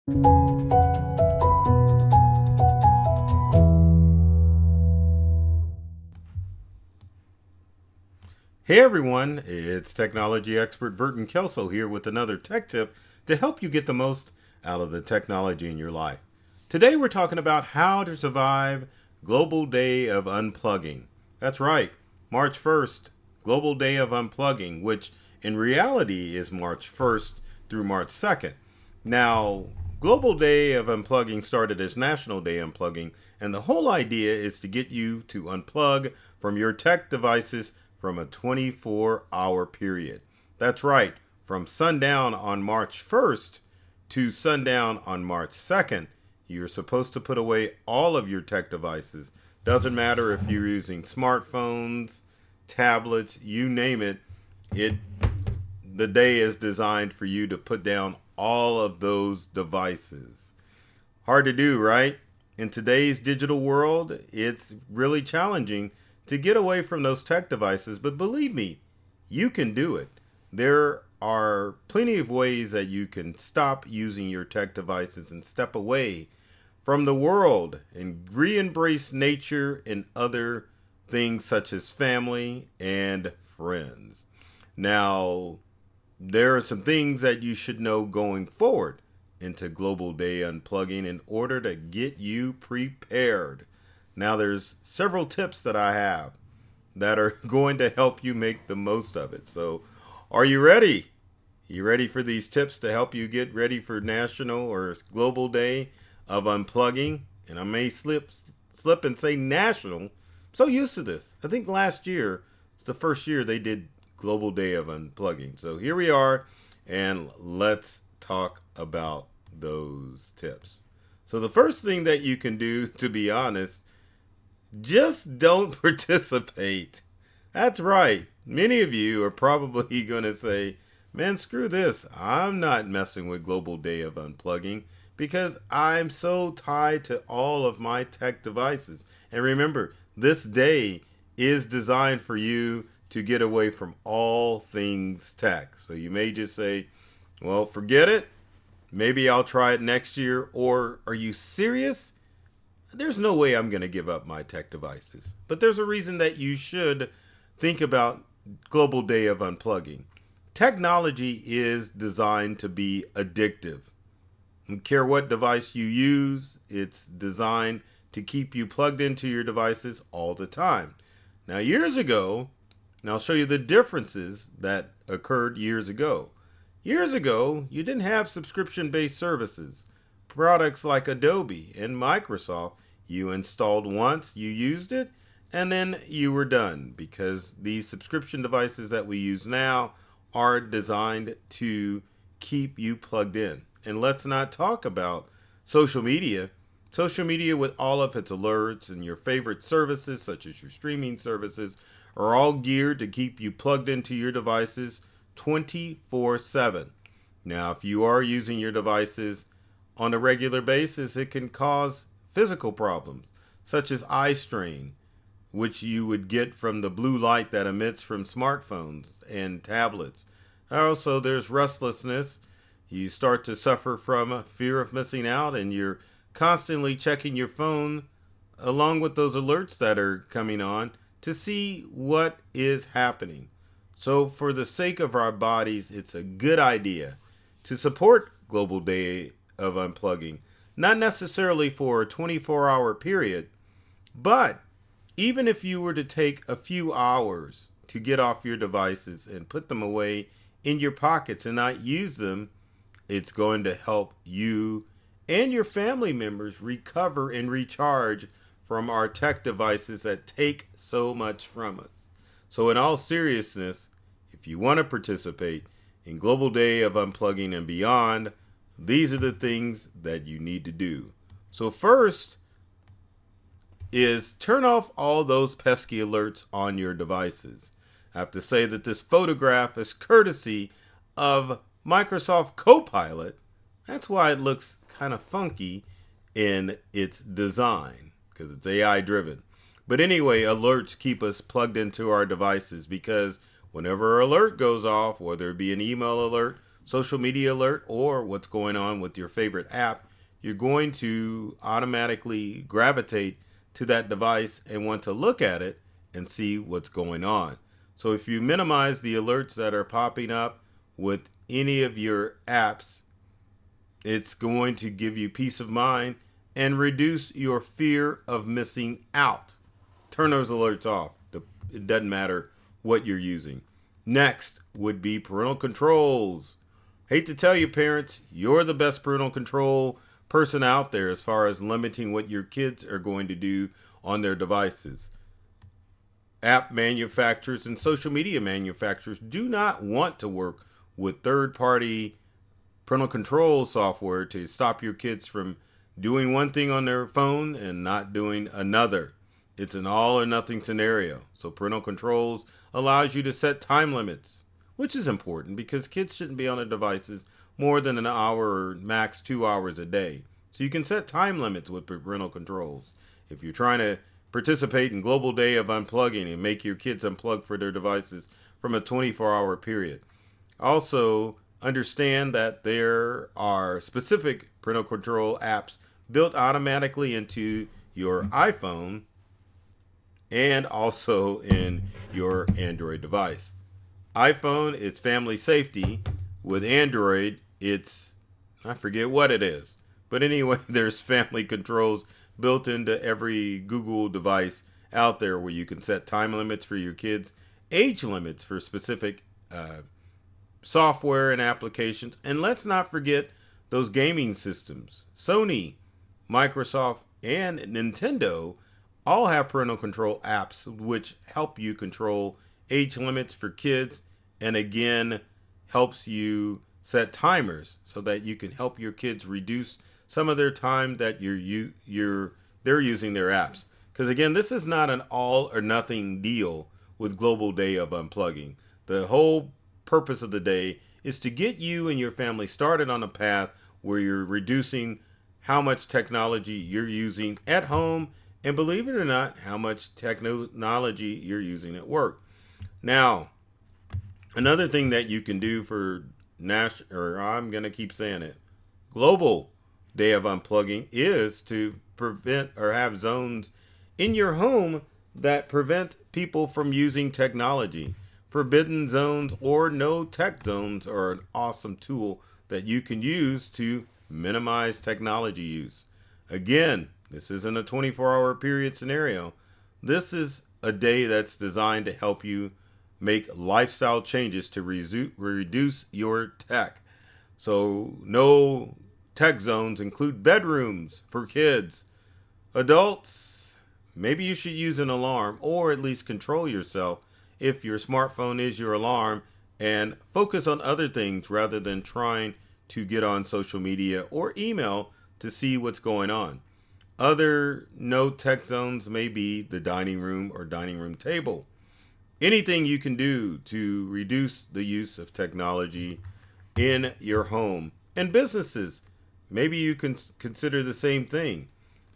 Hey everyone, it's technology expert Burton Kelso here with another tech tip to help you get the most out of the technology in your life. Today we're talking about how to survive Global Day of Unplugging. That's right, March 1st, Global Day of Unplugging, which in reality is March 1st through March 2nd. Now, Global Day of Unplugging started as National Day Unplugging, and the whole idea is to get you to unplug from your tech devices from a 24-hour period. That's right, from sundown on March 1st to sundown on March 2nd, you're supposed to put away all of your tech devices. Doesn't matter if you're using smartphones, tablets, you name it. The day is designed for you to put down all of those devices. Hard to do, right? In today's digital world, it's really challenging to get away from those tech devices, but believe me, you can do it. There are plenty of ways that you can stop using your tech devices and step away from the world and re-embrace nature and other things such as family and friends. Now, there are some things that you should know going forward into Global Day Unplugging in order to get you prepared. Now, there's several tips that I have that are going to help you make the most of it. So, are you ready? You ready for these tips to help you get ready for National or Global Day of Unplugging? And I may slip and say National. I'm so used to this. I think last year, it's the first year they did Global Day of Unplugging. So here we are, and let's talk about those tips. So the first thing that you can do, to be honest, just don't participate. That's right. Many of you are probably going to say, man, screw this. I'm not messing with Global Day of Unplugging because I'm so tied to all of my tech devices. And remember, this day is designed for you to get away from all things tech. So you may just say, well, forget it. Maybe I'll try it next year. Or are you serious? There's no way I'm going to give up my tech devices. But there's a reason that you should think about Global Day of Unplugging. Technology is designed to be addictive. I don't care what device you use, it's designed to keep you plugged into your devices all the time. Now, years ago, and I'll show you the differences that occurred years ago. Years ago, you didn't have subscription-based services. Products like Adobe and Microsoft, you installed once, you used it, and then you were done, because these subscription devices that we use now are designed to keep you plugged in. And let's not talk about social media. Social media, with all of its alerts and your favorite services, such as your streaming services, are all geared to keep you plugged into your devices 24/7. Now, if you are using your devices on a regular basis, it can cause physical problems, such as eye strain, which you would get from the blue light that emits from smartphones and tablets. Also, there's restlessness. You start to suffer from a fear of missing out, and you're constantly checking your phone along with those alerts that are coming on to see what is happening. So for the sake of our bodies, it's a good idea to support Global Day of Unplugging. Not necessarily for a 24-hour period, but even if you were to take a few hours to get off your devices and put them away in your pockets and not use them, it's going to help you and your family members recover and recharge from our tech devices that take so much from us. So in all seriousness, if you want to participate in Global Day of Unplugging and beyond, these are the things that you need to do. So first is turn off all those pesky alerts on your devices. I have to say that this photograph is courtesy of Microsoft Copilot. That's why it looks kind of funky in its design, because it's AI driven. But anyway, alerts keep us plugged into our devices, because whenever an alert goes off, whether it be an email alert, social media alert or what's going on with your favorite app, you're going to automatically gravitate to that device and want to look at it and see what's going on. So if you minimize the alerts that are popping up with any of your apps, it's going to give you peace of mind and reduce your fear of missing out. Turn those alerts off. It doesn't matter what you're using. Next would be parental controls. Hate to tell you, parents, you're the best parental control person out there as far as limiting what your kids are going to do on their devices. App manufacturers and social media manufacturers do not want to work with third-party parental control software to stop your kids from doing one thing on their phone and not doing another. It's an all or nothing scenario. So parental controls allows you to set time limits, which is important because kids shouldn't be on their devices more than an hour or max 2 hours a day. So you can set time limits with parental controls. If you're trying to participate in Global Day of Unplugging and make your kids unplug for their devices from a 24-hour period. Also, understand that there are specific parental control apps built automatically into your iPhone and also in your Android device. iPhone, it's family safety. With Android, it's, I forget what it is. But anyway, there's family controls built into every Google device out there where you can set time limits for your kids, age limits for specific software and applications. And let's not forget those gaming systems. Sony, Microsoft, and Nintendo all have parental control apps which help you control age limits for kids and again helps you set timers so that you can help your kids reduce some of their time that they're using their apps. Because again, this is not an all or nothing deal with Global Day of Unplugging. The whole purpose of the day is to get you and your family started on a path where you're reducing how much technology you're using at home and, believe it or not, how much technology you're using at work. Now, another thing that you can do for I'm going to keep saying it, Global Day of Unplugging is to prevent or have zones in your home that prevent people from using technology. Forbidden zones or no tech zones are an awesome tool that you can use to minimize technology use. Again, this isn't a 24-hour period scenario. This is a day that's designed to help you make lifestyle changes to reduce your tech. So no tech zones include bedrooms for kids. Adults, maybe you should use an alarm or at least control yourself if your smartphone is your alarm and focus on other things rather than trying to get on social media or email to see what's going on. Other no tech zones may be the dining room or dining room table. Anything you can do to reduce the use of technology in your home and businesses. Maybe you can consider the same thing.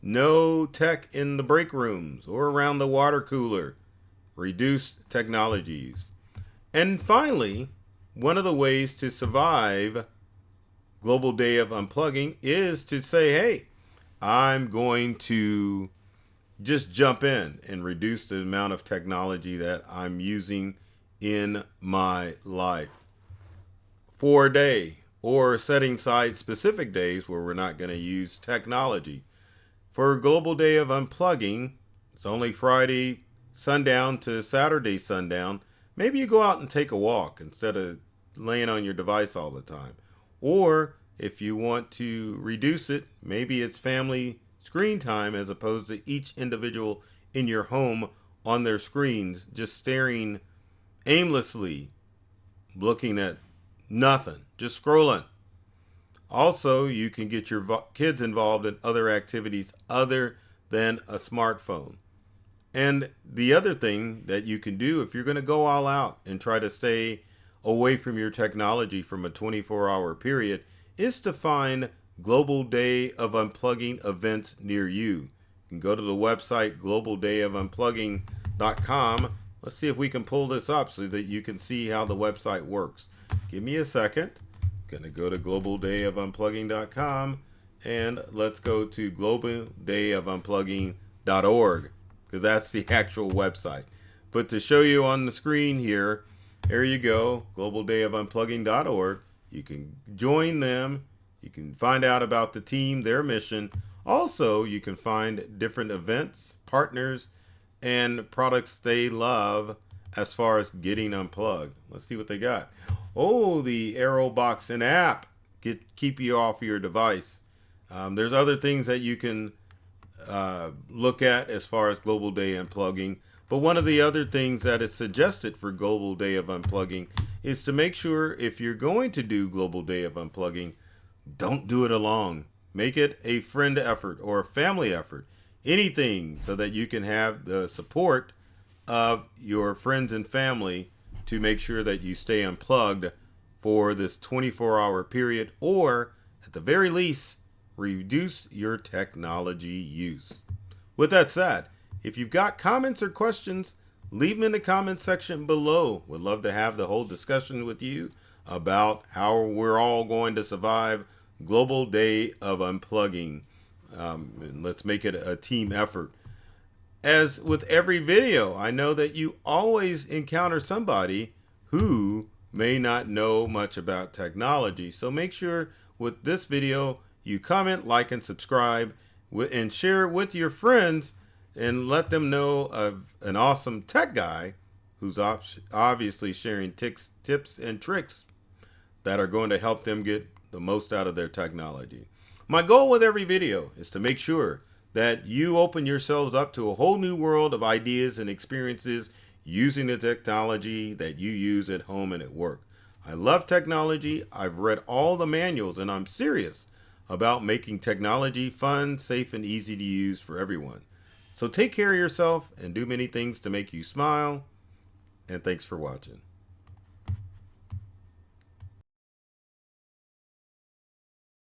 No tech in the break rooms or around the water cooler. Reduce technology use. And finally, one of the ways to survive Global Day of Unplugging is to say, hey, I'm going to just jump in and reduce the amount of technology that I'm using in my life for a day, or setting aside specific days where we're not going to use technology. For Global Day of Unplugging, it's only Friday sundown to Saturday sundown. Maybe you go out and take a walk instead of laying on your device all the time. Or if you want to reduce it, maybe it's family screen time as opposed to each individual in your home on their screens, just staring aimlessly, looking at nothing, just scrolling. Also, you can get your kids involved in other activities other than a smartphone. And the other thing that you can do if you're going to go all out and try to stay away from your technology from a 24-hour period is to find Global Day of Unplugging events near you. You can go to the website globaldayofunplugging.com. Let's see if we can pull this up so that you can see how the website works. Give me a second. Gonna go to globaldayofunplugging.com and let's go to globaldayofunplugging.org because that's the actual website. But to show you on the screen here, there you go, globaldayofunplugging.org. You can join them. You can find out about the team, their mission. Also, you can find different events, partners, and products they love as far as getting unplugged. Let's see what they got. Oh, the Arrow Box and app. Keep you off your device. There's other things that you can look at as far as Global Day Unplugging. But one of the other things that is suggested for Global Day of Unplugging is to make sure if you're going to do Global Day of Unplugging, don't do it alone. Make it a friend effort or a family effort. Anything so that you can have the support of your friends and family to make sure that you stay unplugged for this 24-hour period, or at the very least, reduce your technology use. With that said, if you've got comments or questions, leave them in the comment section below. We'd love to have the whole discussion with you about how we're all going to survive Global Day of Unplugging. And let's make it a team effort. As with every video, I know that you always encounter somebody who may not know much about technology. So make sure with this video, you comment, like, and subscribe, and share it with your friends and let them know of an awesome tech guy who's obviously sharing tips and tricks that are going to help them get the most out of their technology. My goal with every video is to make sure that you open yourselves up to a whole new world of ideas and experiences using the technology that you use at home and at work. I love technology. I've read all the manuals, and I'm serious about making technology fun, safe, and easy to use for everyone. So take care of yourself and do many things to make you smile. And thanks for watching.